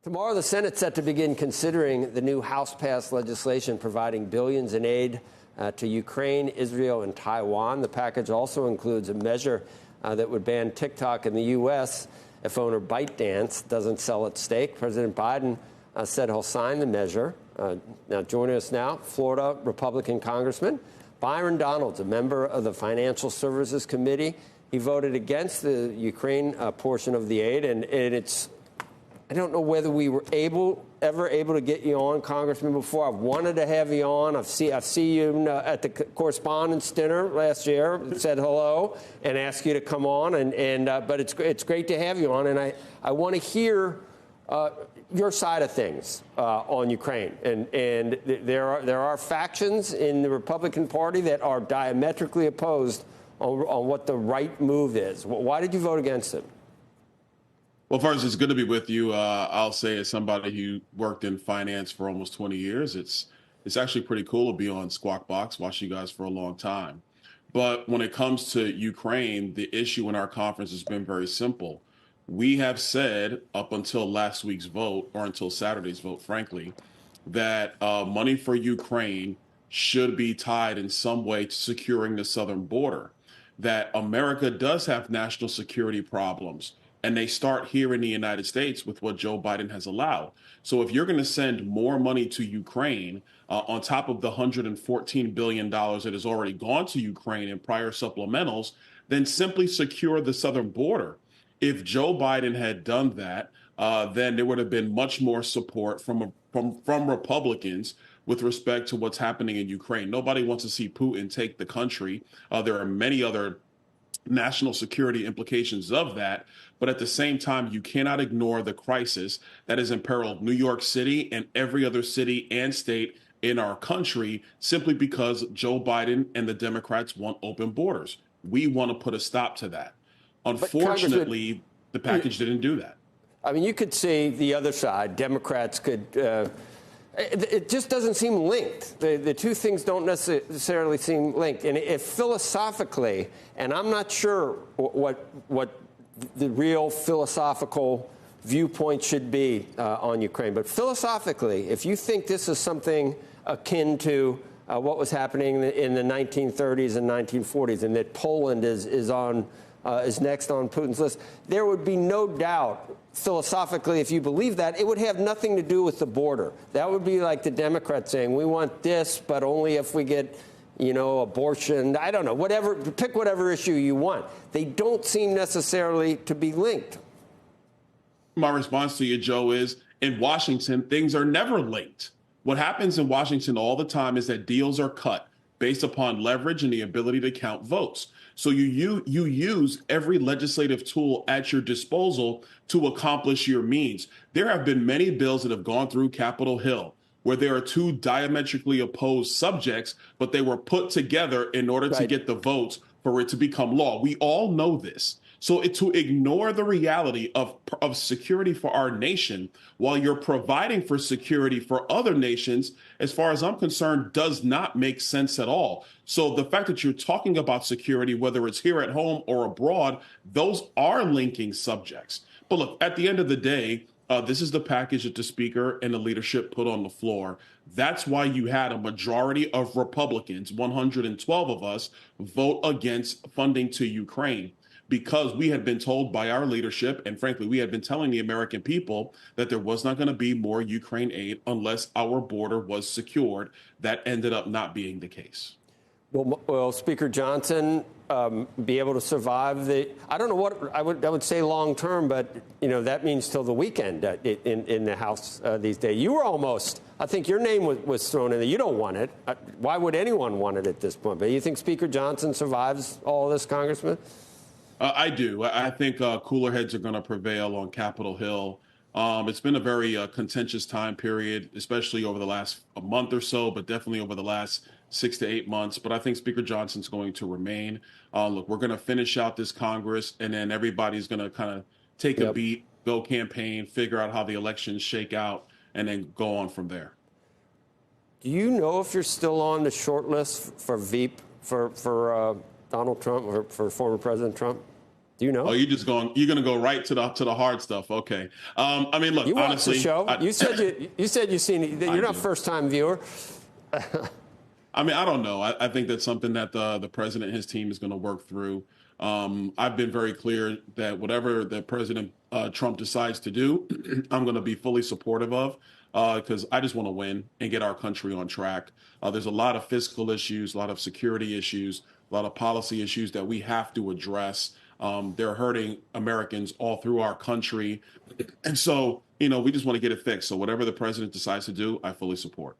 Tomorrow, the Senate's set to begin considering the new House-passed legislation providing billions in aid to Ukraine, Israel, and Taiwan. The package also includes a measure that would ban TikTok in the U.S. if owner ByteDance doesn't sell its stake. President Biden said he'll sign the measure. Now, joining us now, Florida Republican Congressman Byron Donalds, a member of the Financial Services Committee. He voted against the Ukraine portion of the aid, and it's I don't know whether we were ever able to get you on, Congressman, before. I've wanted to have you on. I've seen you at the Correspondents' Dinner last year, said hello, and asked you to come on. But it's great to have you on, and I want to hear your side of things on Ukraine. And there are factions in the Republican Party that are diametrically opposed on what the right move is. Why did you vote against it? Well, first, it's good to be with you. I'll say, as somebody who worked in finance for almost 20 years, it's actually pretty cool to be on Squawk Box, watch you guys for a long time. But when it comes to Ukraine, the issue in our conference has been very simple. We have said up until last week's vote, or until Saturday's vote, frankly, that money for Ukraine should be tied in some way to securing the southern border, that America does have national security problems. And they start here in the United States with what Joe Biden has allowed. So if you're going to send more money to Ukraine on top of the $114 billion that has already gone to Ukraine in prior supplementals, then simply secure the southern border. If Joe Biden had done that, then there would have been much more support from Republicans with respect to what's happening in Ukraine. Nobody wants to see Putin take the country. There are many other national security implications of that. But at the same time, you cannot ignore the crisis that has imperiled New York City and every other city and state in our country simply because Joe Biden and the Democrats want open borders. We want to put a stop to that. Unfortunately, the package didn't do that. I mean, you could see the other side. Democrats could it just doesn't seem linked. The two things don't necessarily seem linked. And if philosophically, and I'm not sure what the real philosophical viewpoint should be on Ukraine, but philosophically, if you think this is something akin to what was happening in the 1930s and 1940s, and that Poland is next on Putin's list, there would be no doubt philosophically, if you believe that, it would have nothing to do with the border. That would be like the Democrats saying, we want this, but only if we get, abortion. I don't know, whatever, pick whatever issue you want. They don't seem necessarily to be linked. My response to you, Joe, is in Washington, things are never linked. What happens in Washington all the time is that deals are cut based upon leverage and the ability to count votes. So you use every legislative tool at your disposal to accomplish your means. There have been many bills that have gone through Capitol Hill where there are two diametrically opposed subjects, but they were put together in order to get the votes for it to become law. We all know this. So to ignore the reality of security for our nation while you're providing for security for other nations, as far as I'm concerned, does not make sense at all. So the fact that you're talking about security, whether it's here at home or abroad, those are linking subjects. But look, at the end of the day, this is the package that the speaker and the leadership put on the floor. That's why you had a majority of Republicans, 112 of us, vote against funding to Ukraine, because we had been told by our leadership, and frankly, we had been telling the American people that there was not going to be more Ukraine aid unless our border was secured. That ended up not being the case. Will Speaker Johnson be able to survive I don't know what I would say long term, but that means till the weekend in the House these days. You were almost, I think your name was thrown in there. You don't want it. Why would anyone want it at this point? But you think Speaker Johnson survives all this, Congressman? I do. I think cooler heads are going to prevail on Capitol Hill. It's been a very contentious time period, especially over the last month or so, but definitely over the last 6 to 8 months. But I think Speaker Johnson's going to remain. Look, we're going to finish out this Congress, and then everybody's going to kind of take a beat, go campaign, figure out how the elections shake out, and then go on from there. Do you know if you're still on the short list for Veep for Donald Trump or for former President Trump? Do you Oh, know? you're gonna go right to the hard stuff. Okay. I mean, look, You watch the honestly, show. You said you've seen it. I You're not do. first time viewer. I mean, I don't know. I think that's something that the president and his team is going to work through. I've been very clear that whatever the President Trump decides to do, I'm going to be fully supportive of because I just want to win and get our country on track. There's a lot of fiscal issues, a lot of security issues, a lot of policy issues that we have to address. They're hurting Americans all through our country. And so, we just want to get it fixed. So whatever the president decides to do, I fully support.